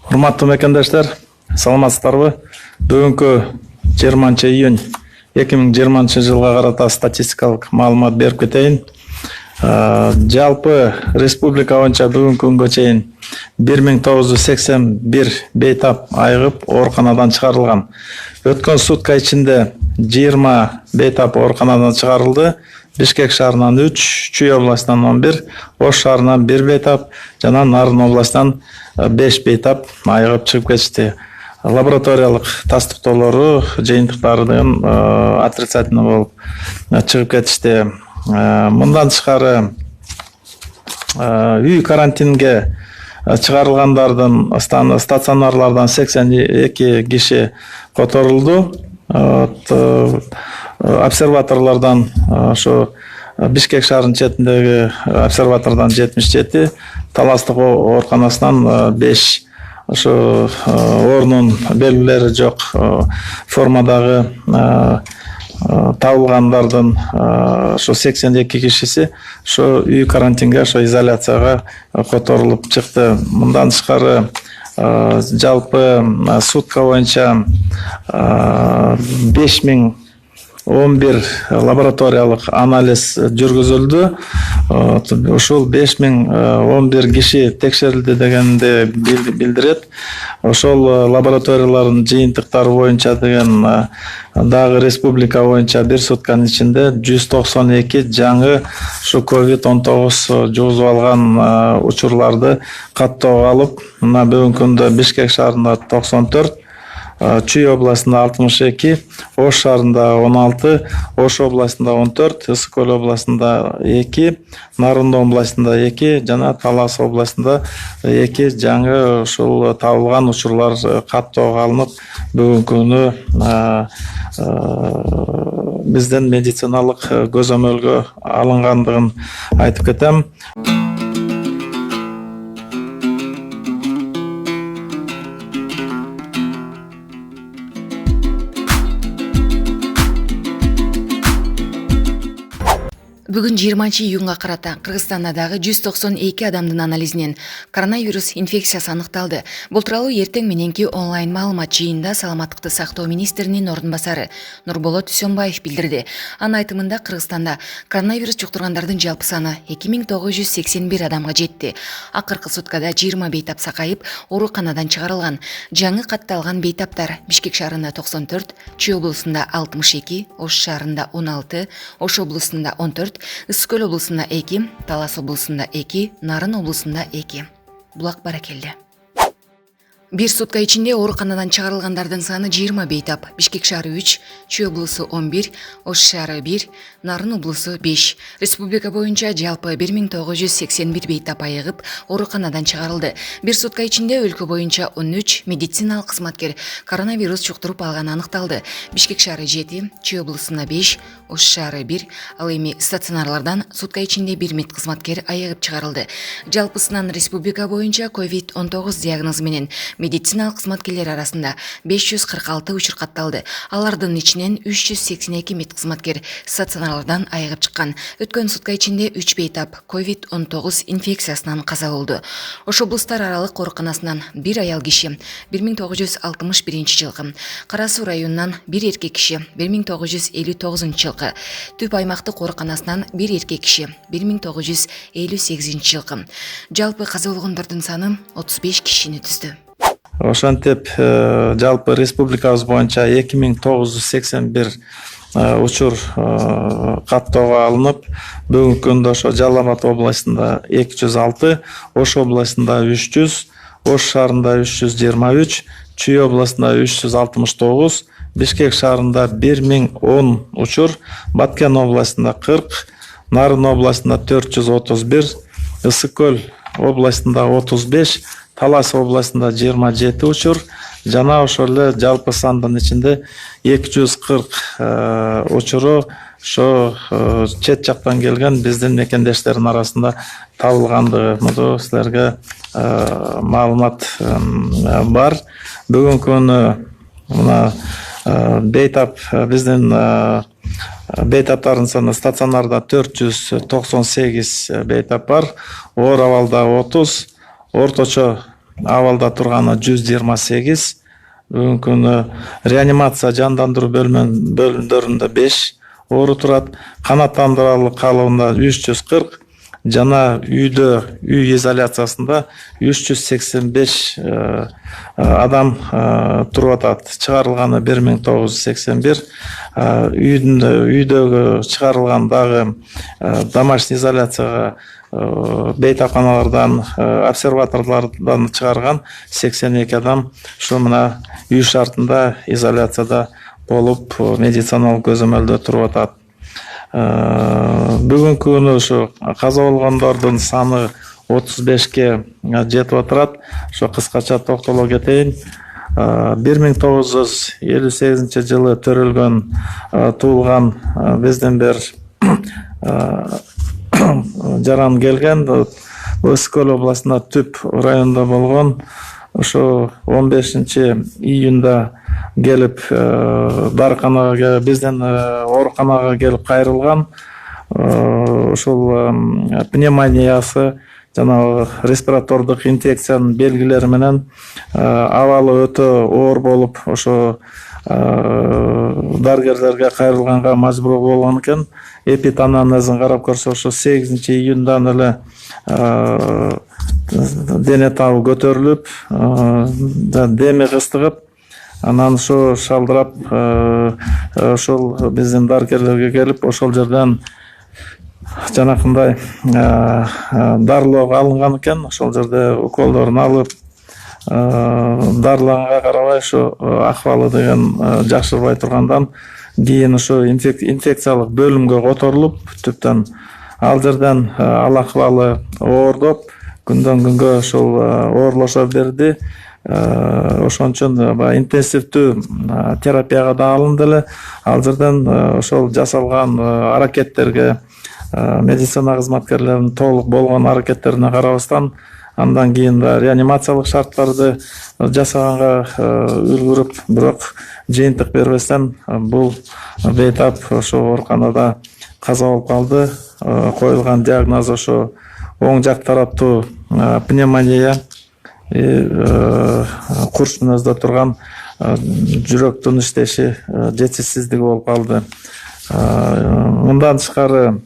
Урматтуу мекендештер, саламатсыздарбы? Бүгүнкү 20 июнь 2020 жылга карата статистикалык маалымат берип кетейин. Жалпы республика боюнча бүгүнкү күнгө чейин 1981 бейтап айыгып ооруканадан чыгарылган. Өткөн сутка ичинде 20 бейтап ооруканадан чыгарылды. Бишкек шаарынан 3, Чүй областынан 11, Ош шаарынан 1 бейтап жана Нарын областынан 5 бейтап айыгып чыгып кетишти. Лабораториялык тастыктоолору жыйынтыктарын отрицательный болуп чыгып кетишти. Мындан тышкары үй карантинге чыгарылгандардын стационарлардан 82 киши которулду. Обсерваторлордан ошо Бишкек шаарынын четиндеги обсерватордан 77, Таластык ооруканасынан 5 ошо орнун белгилери жок формадагы табылгандардын ошо 82 кишиси ошо үй карантинге, ошо изоляцияга которулуп чыкты. Мындан тышкары жалпы сутка боюнча 5011 лабораториялык анализ жүргүзүлдү. Ушул 5011 киши текшерилди дегенди билдирет. Ошол лабораториялардын жыйынтыктары боюнча деген дагы республика боюнча бир сутканын ичинде 192 жаңы ушу COVID-19 жугузуп алган учурларды каттоого алып, мына бүгүнкү күндө Бишкек шаарында 94, Чүй областында 62, Ош шаарында 16, Ош областында 14, Ысык-Көл областында 2, Нарын областында 2 жана Талас областында 2 жаңы ушул табылган учурлар каттоого алынып, бүгүнкү күнү бизден медициналык көзөмөлгө алынгандыгын айтып кетем. Бүгүн 20 июнга карата Кыргызстанда дагы 192 адамдын анализинен коронавирус инфекциясы аныкталды. Бул тууралуу эртең мененки онлайн маалымат жыйынында Саламаттыкты сактоо министринин ордун басары Нурболот Үсөнбаев билдирди. Анын айтымында Кыргызстанда коронавирус жуктургандардын жалпы саны 2981 адамга жетти. Акыркы суткада 20 бейтап сакайып, ооруканадан чыгарылган. Жаңы катталган бейтаптар Бишкек шаарында 94, Чүй облусунда 62, Ош шаарында 16, Ош облусунда 14, Ысык-Көл облусунда 2, Талас облусунда 2, Нарын облусунда 2. Булак баракелди. Бир сутка ичинде ооруканадан чыгарылгандардын саны 20 бейтап. Бишкек шаары 3, Чүй облусу 11, Ош шаары 1, Нарын облусу 5. Республика боюнча жалпы 1981 бейтап айыгып ооруканадан чыгарылды. Бир сутка ичинде өлкө боюнча 13 медициналык кызматкер коронавирус жуктуруп алганы аныкталды. Бишкек шаары 7, Чүй облусунда 5, Ош шаары 1, ал эми стационарлардан сутка ичинде 1 медкызматкер айыгып чыгарылды. Жалпысынан республика боюнча COVID-19 диагнозу менен медициналык кызматкерлер арасында 546 учур катталды. Алардын ичинен 382 медкызматкер стационарлардан айыгып чыккан. Өткөн сутка ичинде 3 бейтап COVID-19 инфекциясынан каза болду. Ош облустар аралык ооруканасынан 1 аял киши 1961 жылкы, Кара Суу районунан 1 эркек киши 1959 жылкы, Түп аймактык ооруканасынан 1 эркек киши 1958 жылкы. Жалпы каза болгондордун саны 35 кишини түздү. Ошентип жалпы республикабыз боюнча 2981 учур каттоого алынып, бүгүнкү күндө ошо Жалал Абад областында 206, Ош областында 300, Ош шаарында 323, Чүй областында 369, Бишкек шаарында 1010 учур, Баткен областында 40, Нарын областында 431, Ысык-Көл областында 35, Талас областында 27 учур, жана ошол эле жалпы сандын ичинде 240 учуру ошо чет жактан келген биздин мекендештердин арасында табылгандыгы. Муну силерге маалымат бар. Бүгүнкү күнү мына бейтап биздин бейтаптардын саны стационарда 498 бейтап бар, оор абалда 30, орточо абалда турганы 128. Бүгүнкү күнү реанимация жандандыруу бөлүмдөрүндө 5 оору турат. Канааттандырылуу калыбында 340 жана үй изоляциясында 385 адам туруп атат. Чыгарылганы 1981. Үйдөгү чыгарылган дагы домашний изоляцияга бейтапканалардан, обсерваторлордон чыгарган 82 адам ушу мына үй шартында изоляцияда болуп медициналык көзөмөлдө туруп атат. Бүгүнкү күнү ушу каза болгондордун саны 35ке жетип отурат. Ошо кыскача токтоло кетейин. 1958 жылы туулган бизден бер жаран келген. Өскөл областында Түп районунда болгон. Ошо 15 июнда келип дарыканага, бизден ооруканага келип кайрылган. Ошол пневмониясы жана респиратордук инфекциянын белгилери менен абалы өтө оор болуп, ошо дарыгерлерге кайрылганга мажбур болгон экен. Эпитанамнезин карап көрсө, ошо 8 июндан эле дене табы көтөрүлүп, деми кыстыгып, анан ошо шалдырап, ошол биздин дарыгерлерге келип, ошол жерден жанакындай дарылоо алынган экен. Ошол жерде уколдорун алып, дарылаганга карабай, ошо акыбалы деген жакшырбай тургандан кийин ошо инфекциялык бөлүмгө которулуп, Түптөн ал жерден ал акыбалы оордоп, күндөн күнгө ошол оорлошо берди. Ошон үчүн интенсивдүү терапияга да алынды эле. Ал жерден ошол жасалган аракеттерге, медицина кызматкерлеринин толук болгон аракеттерине карабастан, андан кийин реанимациялык шарттарды жасаганга үлгүрүп, бирок жыйынтык бербестен бул бейтап ошо ооруканада каза болуп калды. Коюлган диагноз ошо оң жак тараптуу пневмония, курч мүнөздө турган жүрөктүн иштеши жетишсиздиги болуп калды. Мындан тышкары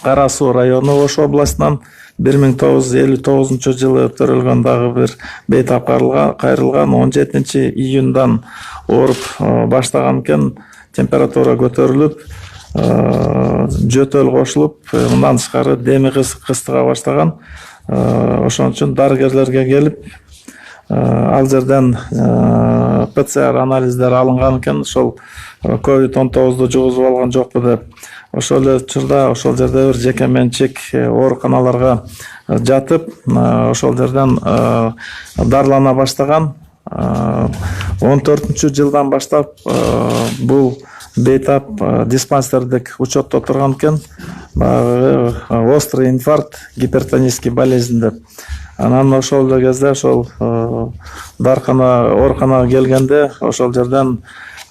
Кара Суу району Ош областынан 1959 жылы төрөлгөн дагы бир бейтап кайрылган. 17 июндан ооруп баштаган экен. Температура көтөрүлүп, жөтөл кошулуп, мындан тышкары деми кыстыга баштаган. Ошон үчүн дарыгерлерге келип, ал жерден ПЦР анализдер алынган экен. Ошол COVID-19 жугузуп алган жокпу деп. Ошол эле учурда ошол жерде бир жеке менчик ооруканаларга жатып, ошол жерден дарылана баштаган. 14 жылдан баштап бул бейтап диспансердик учетто турган экен. Острый инфаркт, гипертонический болезнь деп. Анан ошол кезде ошол ооруканага келгенде ошол жерден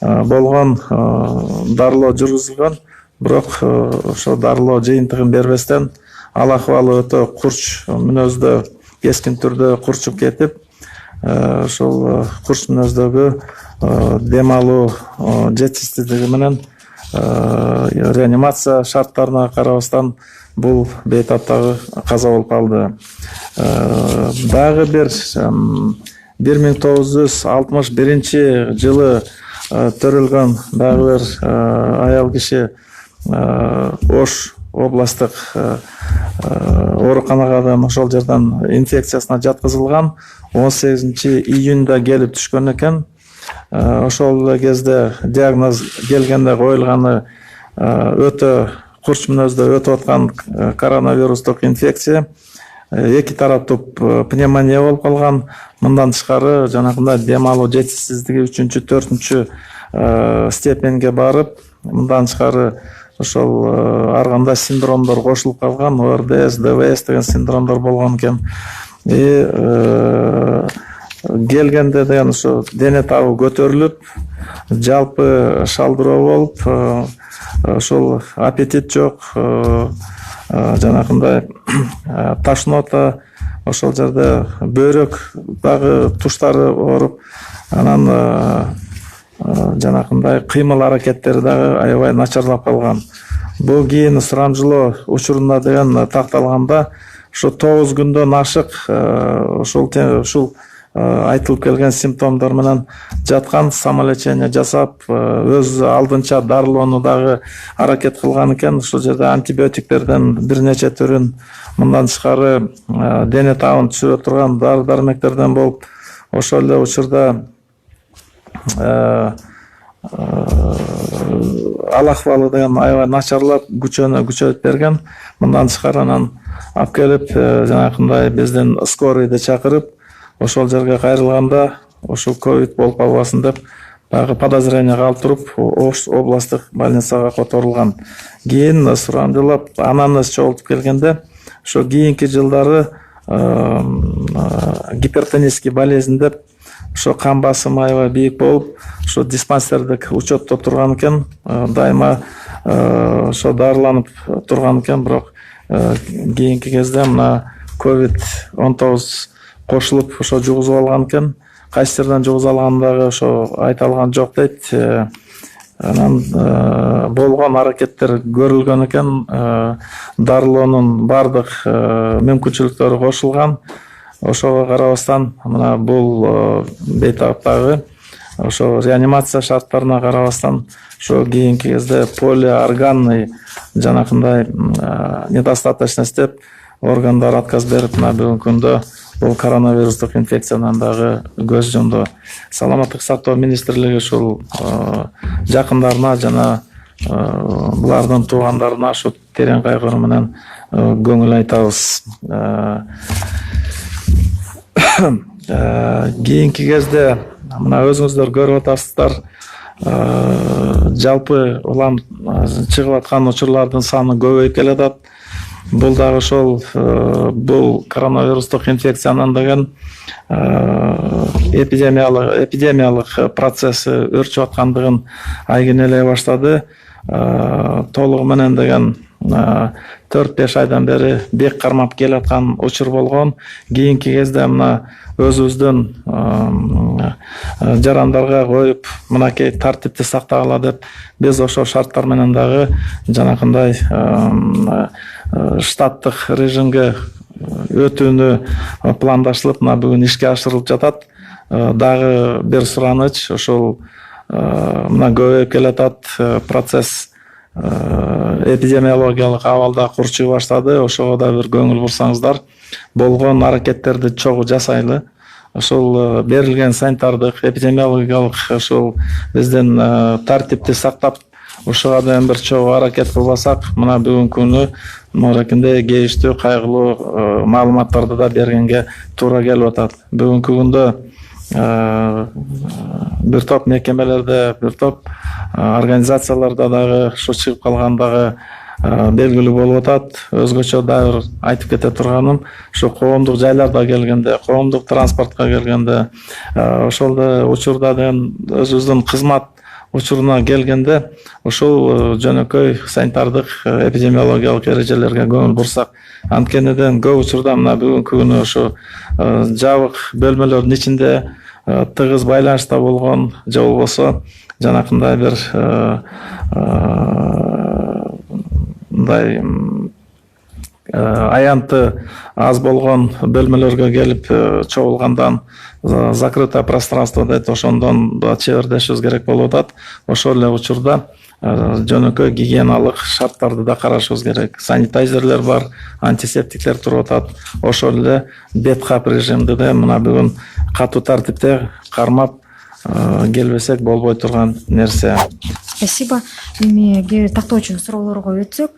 болгон дарылоо жүргүзүлгөн. Бирок ошо дарылоо жыйынтыгын бербестен ал акыбалы өтө курч мүнөздө, кескин түрдө курчуп кетип, ошол курч мүнөздөгү дем алуу жетишсиздиги менен реанимация шарттарына карабастан бул бейтаптагы каза болуп калды. Дагы бир 1961 жылы төрөлгөн дагы бир аял киши Ош областтык ооруканага ошол жерден инфекциясына жаткызылган. 18 июнда келип түшкөн экен. Ошол кезде диагноз келгенде коюлганы өтө курч мүнөздө өтүп аткан коронавирустук инфекция. Эки тараптуу пневмония болуп калган. Мындан тышкары жанагындай дем алуу жетишсиздиги 3-4 степенге барып, мындан тышкары ошол ар кандай синдромдор кошулуп калган. ОРДС, ДВС деген синдромдор болгон экен. Келгенде деген ошо дене табы көтөрүлүп, жалпы шалдыроо болуп, ошол аппетит жок, жанагындай тошнота, ошол жерде бөйрөк дагы туштары ооруп, анан жанакындай кыймыл аракеттери дагы аябай начарлап калган. Бул кийин сурамжылоо учурунда деген такталганда ушу 9 күндөн ашык ушул айтылып келген симптомдор менен жаткан, самолечение жасап, өз алдынча дарылоону дагы аракет кылган экен. Ушул жерде антибиотиктерден бир нече түрүн, мындан тышкары дене табын түшүрө турган дары-дармектерден болуп, ошол эле учурда ал акыбалы деген аябай начарлап, күчөнүп берген. Мындан тышкары анан алып келип, жанакындай биздин скорыйды чакырып, ошол жерге кайрылганда, ошол ковид болуп калбасын деп, дагы подозрение калып туруп, Ош областтык больницага которулган. Кийин сурамжылап анамнез чогултуп келгенде, ошо кийинки жылдары гипертонический болезнь деп, ошо кан басымы аябай бийик болуп, ошо диспансердик учетто турган экен, дайыма ошо дарыланып турган экен, бирок кийинки кезде мына COVID-19 кошулуп ошо жугузуп алган экен. Кайсы жерден жугузуп алганын дагы ошо айта алган жок дейт. Анан болгон аракеттер көрүлгөн экен, дарылоонун бардык мүмкүнчүлүктөрү кошулган. Ошого карабастан мына бул бейтаптагы ошо реанимация шарттарына карабастан ошо кийинки кезде полиорганный жанакындай недостаточность деп органдар отказ берип, мына бүгүнкү күндө бул коронавирустук инфекциядан дагы көз жумду. Саламаттык сактоо министрлиги ушул жакындарына жана булардын туугандарына ушу терең кайгыруу менен көңүл айтабыз. Кийинки кезде мына өзүңүздөр көрүп атасыздар, жалпы улам чыгып аткан учурлардын саны көбөйүп келатат. Бул дагы ошол бул коронавирустук инфекциянын деген эпидемиялык процесси өрчүп аткандыгын айгинелей баштады. Толугу менен деген 4-5 айдан бери бек кармап келаткан учур болгон. Кийинки кезде мына өзүбүздүн жарандарга коюп, мынакей тартипти сактагыла деп, биз ошол шарттар менен дагы жанакындай штаттык режимге өтүүнү пландашылып, мына бүгүн ишке ашырылып жатат. Дагы бир сураныч, ошол мына көбөйүп келатат процесс, эпидемиологиялык абалда курчуй баштады. Ошого да бир көңүл бурсаңыздар, болгон аракеттерди чогуу жасайлы. Ошол берилген санитардык, эпидемиологиялык ошол биздин тартипти сактап, ушуга да бир чогуу аракет кылбасак, мына бүгүнкү күнү моракинде кейиштүү, кайгылуу маалыматтарды да бергенге туура келип атат. Бүгүнкү күндө бир топ мекемелерде, бир топ организацияларда дагы ушу чыгып калгандыгы белгилүү болуп атат. Өзгөчө дагы айтып кете турганым, ушу коомдук жайларда келгенде, коомдук транспортко келгенде, ошол учурда деген өзүбүздүн кызмат учуруна келгенде, ошол жөнөкөй санитардык, эпидемиологиялык эрежелерге көңүл бурсак, анткениден көп учурда мына бүгүнкү күнү ошо жабык бөлмөлөрдүн ичинде тыгыз байланышта болгон, же болбосо жанакындай бир мындай аянты аз болгон бөлмөлөргө келип чогулгандан закрытое пространство дейт, ошондон чебердешибиз керек болуп атат. Ошол эле учурда жөнөкөй гигиеналык шарттарды да карашыбыз керек. Санитайзерлер бар, антисептиктер туруп атат. Ошол эле бет кап режимди да мына бүгүн катуу тартипте кармап келбесек болбой турган нерсе. Спасибо. Эми кээ тактоочу суроолорго өтсөк,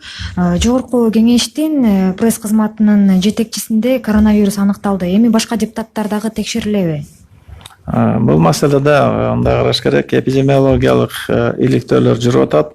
жогорку кеңештин пресс кызматынын жетекчисинде коронавирус аныкталды. Эми башка депутаттар дагы текшерилеби? Бул маселеде андай караш керек. Эпидемиологиялык иликтөөлөр жүрүп атат.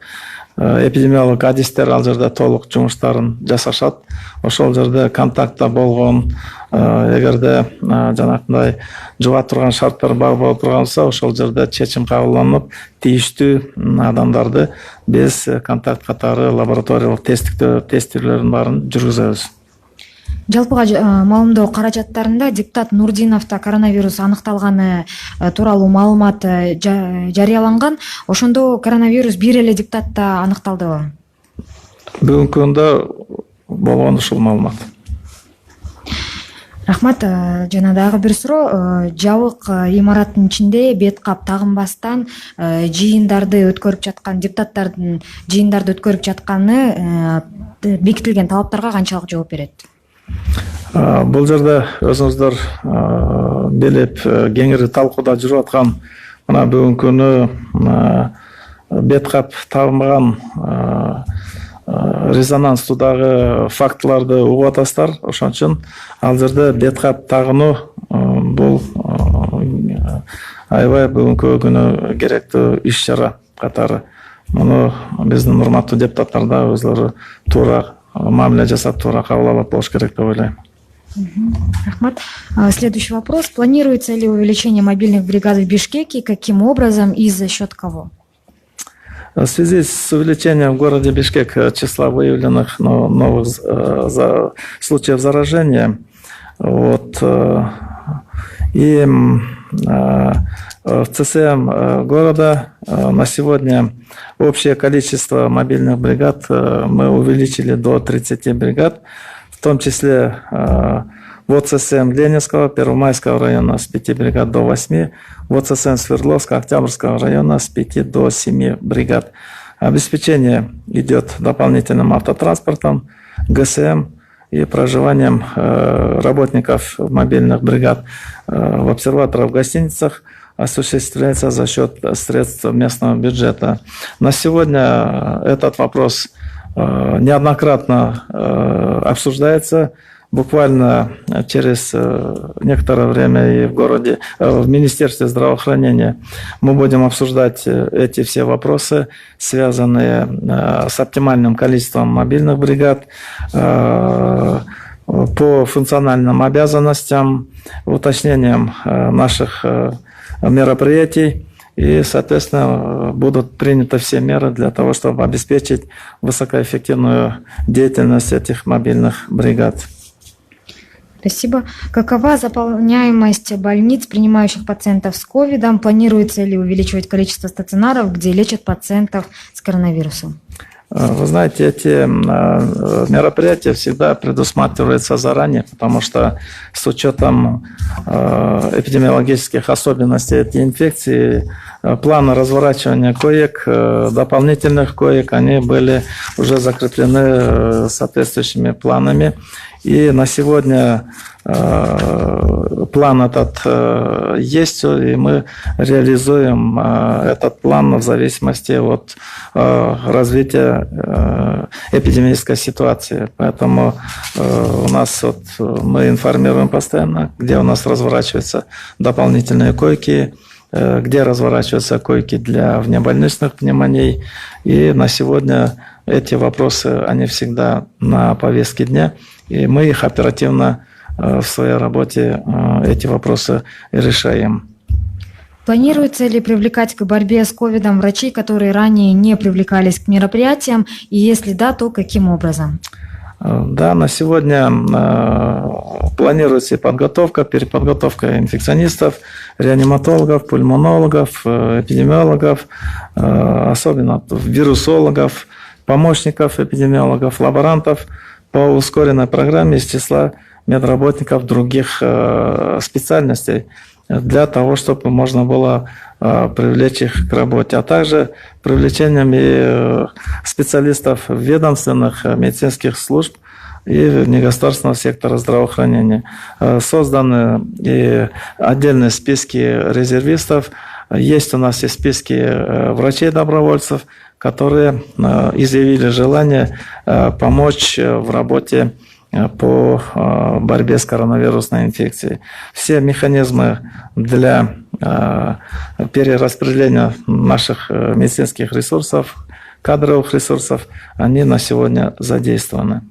Эпидемиологик адистер ал жерде толук жумуштарын жасашат. Ошол жерде контактта болгон, эгерде жанакындай жуга турган шарттар бар болуп турганса, ошол жерде чечим кабылданып, тийиштүү адамдарды биз контакт катары лабораториялык тесттөөлөрдүн баарын жүргүзөбүз. Жалпыга маалымдоо каражаттарында депутат Нурдиновдо коронавирус аныкталганы тууралуу маалымат жарыяланган. Ошондо коронавирус бир эле депутатта аныкталдыбы? Бүгүнкү күндө болгон ушул маалымат. Рахмат. Жана дагы бир суроо. Жабык имараттын ичинде бет кап тагынбастан жыйындарды өткөрүп жаткан депутаттардын жыйындарды өткөрүп жатканы бекитилген талаптарга канчалык жооп берет? Бул жерде өзүңүздөр билип кеңири талкууда жүрүп аткан мына бүгүнкү күнү бет кап тагынбаган резонанстуудагы фактыларды угуп атасыздар. Ошон үчүн ал жерде бет кап тагынуу бул аябай бүгүнкү күнү керектүү иш чара катары. Муну биздин урматтуу депутаттар да өзлөрү туура мамиле жасап туура кабыл алат болуш керек деп ойлойм. Рахмат. Следующий вопрос. Планируется ли увеличение мобильных бригад в Бишкеке? Каким образом и за счет кого? В связи с увеличением в городе Бишкек числа выявленных новых случаев заражения, и в ЦСМ города на сегодня общее количество мобильных бригад мы увеличили до 30 бригад, в том числе в ОЦСМ Ленинского, Первомайского района с 5 бригад до 8, в ОЦСМ Свердловского, Октябрьского района с 5 до 7 бригад. Обеспечение идет дополнительным автотранспортом, ГСМ и проживанием работников мобильных бригад в обсерваторах, в гостиницах осуществляется за счет средств местного бюджета. На сегодня этот вопрос неоднократно обсуждается. Буквально через некоторое время и в Министерстве здравоохранения мы будем обсуждать эти все вопросы, связанные с оптимальным количеством мобильных бригад, по функциональным обязанностям, уточнением наших мероприятий. И, соответственно, будут приняты все меры для того, чтобы обеспечить высокоэффективную деятельность этих мобильных бригад. Спасибо. Какова заполняемость больниц, принимающих пациентов с ковидом? Планируется ли увеличивать количество стационаров, где лечат пациентов с коронавирусом? Вы знаете, эти мероприятия всегда предусматриваются заранее, потому что с учетом эпидемиологических особенностей этой инфекции планы разворачивания коек, дополнительных коек, они были уже закреплены соответствующими планами. И на сегодня план этот есть, и мы реализуем этот план в зависимости от развития эпидемической ситуации. Поэтому у нас мы информируем постоянно, где у нас разворачиваются дополнительные койки, где разворачиваются койки для внебольничных пневмоний. И на сегодня эти вопросы, они всегда на повестке дня, и мы их оперативно в своей работе эти вопросы решаем. Планируется ли привлекать к борьбе с ковидом врачей, которые ранее не привлекались к мероприятиям, и если да, то каким образом? Да, на сегодня планируется подготовка, переподготовка инфекционистов, реаниматологов, пульмонологов, эпидемиологов, особенно вирусологов, помощников эпидемиологов, лаборантов по ускоренной программе из числа медработников других специальностей для того, чтобы можно было привлечь их к работе, а также привлечением и специалистов ведомственных медицинских служб и негосударственного сектора здравоохранения. Созданы и отдельные списки резервистов, есть у нас и списки врачей-добровольцев, которые изъявили желание помочь в работе по борьбе с коронавирусной инфекцией. Все механизмы для перераспределения наших медицинских ресурсов, кадровых ресурсов, они на сегодня задействованы.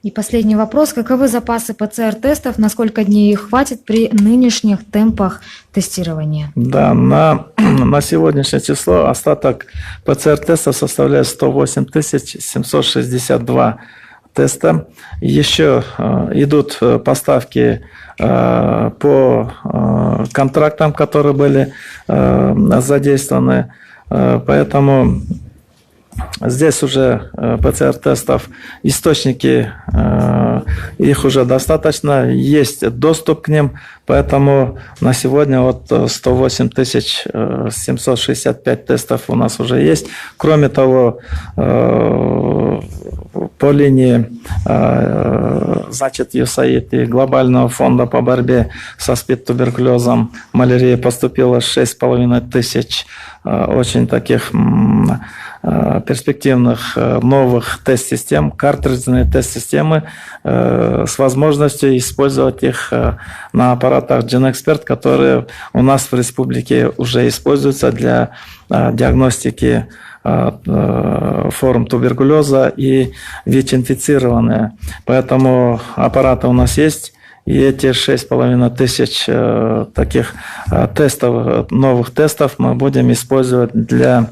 И последний вопрос. Каковы запасы ПЦР-тестов? На сколько дней их хватит при нынешних темпах тестирования? Да, на сегодняшнее число остаток ПЦР-тестов составляет 108 762 теста. Еще идут поставки по контрактам, которые были задействованы. Поэтому здесь уже ПЦР-тестов, источники, их уже достаточно, есть доступ к ним, поэтому на сегодня вот 108 765 тестов у нас уже есть. Кроме того, по линии значит, USAID и Глобального фонда по борьбе со СПИД-туберкулезом, малярией поступило 6,5 тысяч очень таких перспективных новых тест-систем, картриджные тест-системы с возможностью использовать их на аппаратах GenExpert, которые у нас в республике уже используются для диагностики форм туберкулеза и ВИЧ-инфицированные. Поэтому аппараты у нас есть. И эти 6,5 тысяч таких тестов, новых тестов мы будем использовать для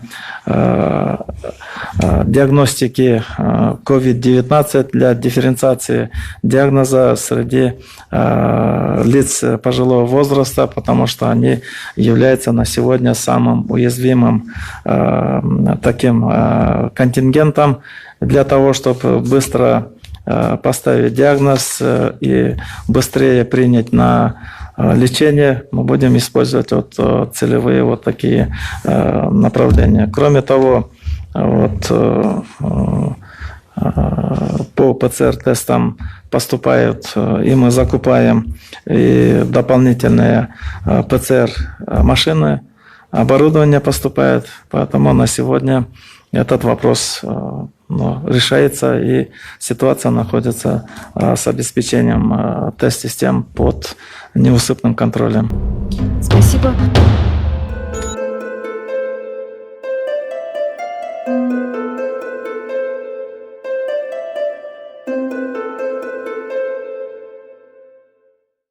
диагностики COVID-19, для дифференциации диагноза среди лиц пожилого возраста, потому что они являются на сегодня самым уязвимым таким контингентом для того, чтобы быстро поставить диагноз и быстрее принять на лечение, мы будем использовать вот целевые вот такие направления. Кроме того, вот по ПЦР-тестам поступают, и мы закупаем и дополнительные ПЦР-машины, оборудование поступает, поэтому на сегодня этот вопрос решается, и ситуация находится с обеспечением тест-систем под неусыпным контролем. Спасибо.